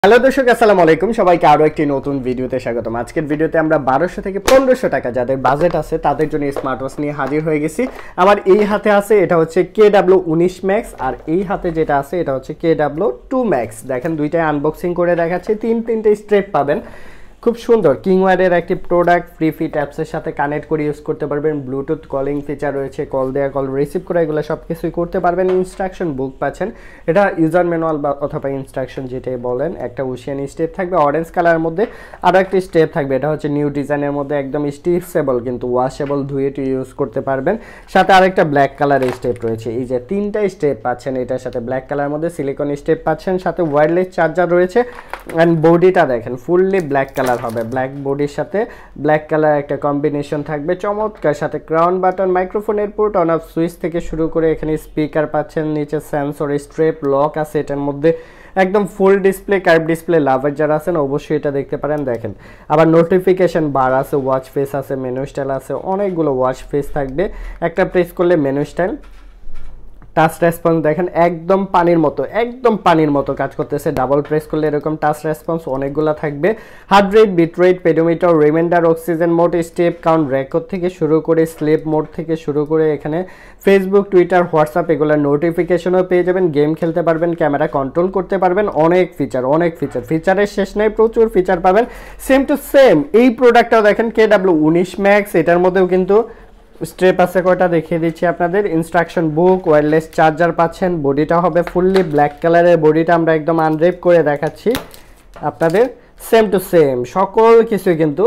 Hello দর্শক, আসসালামু আলাইকুম। সবাইকে আরো একটি নতুন ভিডিওতে স্বাগতম। আজকের ভিডিওতে আমরা 1200 থেকে 1500 টাকা যাদের বাজেট আছে তাদের জন্য স্মার্ট ওয়াচ নিয়ে হাজির হয়ে গেছি। আমার এই হাতে আছে এটা হচ্ছে KW19 Max, আর এই হাতে যেটা আছে এটা হচ্ছে KW2 Max। দেখেন দুইটাই আনবক্সিং করে দেখাচ্ছি। তিনটে স্ট্রেপ পাবেন, খুব সুন্দর। কিংওয়ারের একটি প্রোডাক্ট, ফ্রি ফিট অ্যাপসের সাথে কানেক্ট করে ইউজ করতে পারবেন। ব্লুটুথ কলিং ফিচার রয়েছে, কল দেওয়া, কল রিসিভ করা, এগুলো সব কিছুই করতে পারবেন। ইনস্ট্রাকশন বুক পাচ্ছেন, এটা ইউজার ম্যানুয়াল বা অথবা ইনস্ট্রাকশন যেটাই বলেন। একটা ওশিয়ান স্টেপ থাকবে অরেঞ্জ কালারের মধ্যে, আরও একটি স্টেপ থাকবে, এটা হচ্ছে নিউ ডিজাইনের মধ্যে, একদম স্টিচেবল কিন্তু ওয়াশেবল, ধুয়ে টু ইউজ করতে পারবেন। সাথে আরেকটা ব্ল্যাক কালারের স্টেপ রয়েছে। এই যে তিনটা স্টেপ পাচ্ছেন এটার সাথে, ব্ল্যাক কালারের মধ্যে সিলিকন স্টেপ পাচ্ছেন, সাথে ওয়্যারলেস চার্জার রয়েছে। অ্যান্ড বডিটা দেখেন ফুললি ব্ল্যাক কালার হবে, ব্ল্যাক বডির সাথে ব্ল্যাক কালার একটা কম্বিনেশন থাকবে, চমৎকার। সাথে ক্রাউন বাটন, মাইক্রোফোনের পোর্ট, অন অফ সুইচ থেকে শুরু করে এখানে স্পিকার পাচ্ছেন, নিচে সেন্সর, স্ট্রেপ, লক আছে এটার মধ্যে, একদম ফুল ডিসপ্লে, কার্ভ ডিসপ্লে। লাভার যারা আছেন অবশ্যই এটা দেখতে পারেন। দেখেন আবার নোটিফিকেশন বার আছে, ওয়াচ ফেস আছে, মেনু স্টাইল আছে, অনেকগুলো ওয়াচ ফেস থাকবে। একটা প্রেস করলে মেনু স্টাইল, টাচ রেসপন্স দেখেন একদম পানির মতো কাজ করতেছে। ডাবল প্রেস করলে এরকম টাচ রেসপন্স অনেকগুলো থাকবে। Heart rate, beat rate, pedometer, reminder, oxygen mode, step count, record থেকে শুরু করে স্লিপ মোড থেকে শুরু করে এখানে ফেসবুক, টুইটার, হোয়াটসঅ্যাপ এগুলোর নোটিফিকেশনও পেয়ে যাবেন। গেম খেলতে পারবেন, ক্যামেরা কন্ট্রোল করতে পারবেন। অনেক ফিচারের শেষ নেই, প্রচুর ফিচার পাবেন। সেম টু সেম এই প্রোডাক্টটাও দেখেন KW19 Max, এটার মধ্যেও কিন্তু স্ট্রেপ আছে কয়টা দেখিয়ে দিচ্ছি আপনাদের। ইনস্ট্রাকশন বুক, ওয়্যারলেস চার্জার পাচ্ছেন। বডিটা হবে ফুললি ব্ল্যাক কালারের, বডিটা আমরা একদম আনরেপ করে দেখাচ্ছি আপনাদের। সেম টু সেম সকল কিছুই কিন্তু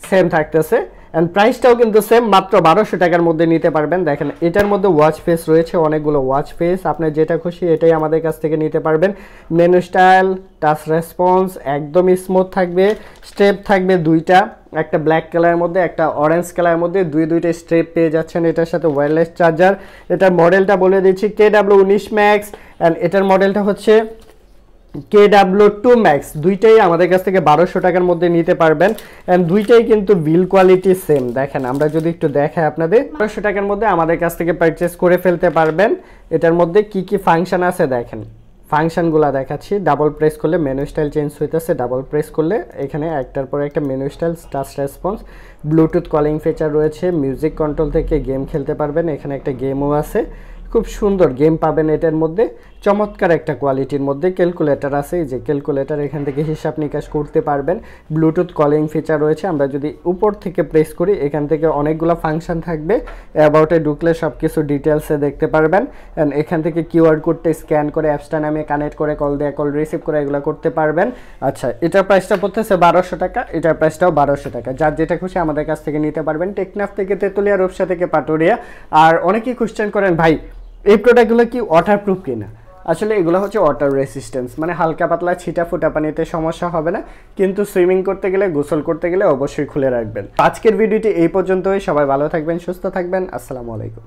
সেম থাকতেছে। অ্যান্ড প্রাইসটাও কিন্তু সেম, মাত্র 1200 টাকার মধ্যে নিতে পারবেন। দেখেন এটার মধ্যে ওয়াচ ফেস রয়েছে, অনেকগুলো ওয়াচ ফেস, আপনার যেটা খুশি এটাই আমাদের কাছ থেকে নিতে পারবেন। মেনু স্টাইল, টাচ রেসপন্স একদমই স্মুথ থাকবে। স্টেপ থাকবে দুইটা, একটা ব্ল্যাক কালারের মধ্যে, একটা অরেঞ্জ কালারের মধ্যে, দুইটা স্ট্রেপ পেয়ে যাচ্ছেন এটার সাথে। ওয়্যারলেস চার্জার, এটার মডেলটা বলে দিচ্ছি KW19 Max, অ্যান্ড এটার মডেলটা হচ্ছে KW2 Max। দুইটাই আমাদের কাছ থেকে 1200 টাকার মধ্যে নিতে পারবেন। অ্যান্ড দুইটাই কিন্তু বিল কোয়ালিটি সেম। দেখেন আমরা যদি একটু দেখাই আপনাদের, 1200 টাকার মধ্যে আমাদের কাছ থেকে পারচেস করে ফেলতে পারবেন। এটার মধ্যে কি কি ফাংশন আছে দেখেন, ফাংশনগুলো দেখাচ্ছি। ডাবল প্রেস করলে মেনু স্টাইল চেঞ্জ হইতেছে, ডাবল প্রেস করলে এখানে একটার পর একটা menu style, touch response, Bluetooth calling feature রয়েছে, মিউজিক কন্ট্রোল থেকে গেম খেলতে পারবেন। এখানে একটা গেমও আছে, খুব সুন্দর গেম পাবেন এটার মধ্যে, চমৎকার একটা কোয়ালিটির মধ্যে। ক্যালকুলেটর আছে, এই যে ক্যালকুলেটর, এখান থেকে হিসাব নিকাশ করতে পারবেন। ব্লুটুথ কলিং ফিচার রয়েছে, আমরা যদি উপর থেকে প্রেস করি এখান থেকে অনেকগুলো ফাংশন থাকবে। অ্যাবাউটে ঢুকলে সব কিছু ডিটেলসে দেখতে পারবেন। অ্যান্ড এখান থেকে কিউআর কোডটা স্ক্যান করে অ্যাপসটা নামে কানেক্ট করে কল দেয়া, কল রিসিভ করে এগুলো করতে পারবেন। আচ্ছা, এটার প্রাইসটা পড়তেছে 1200 টাকা, এটার প্রাইসটাও 1200 টাকা। যার যেটা খুশি আমাদের কাছ থেকে নিতে পারবেন। টেকনাফ থেকে তেতুলিয়া, রূপসা থেকে পাটুরিয়া। আর অনেকেই কোশ্চেন করেন ভাই এই প্রোডাক্টগুলো কি ওয়াটারপ্রুফ কিনা? আসলে এগুলো হচ্ছে ওয়াটার রেসিস্টেন্স, মানে হালকা পাতলা ছিটা ফোটা পানিতে সমস্যা হবে না, কিন্তু সুইমিং করতে গেলে, গোসল করতে গেলে অবশ্যই খুলে রাখবেন। আজকের ভিডিওটি এই পর্যন্তই। সবাই ভালো থাকবেন, সুস্থ থাকবেন। আসসালামু আলাইকুম।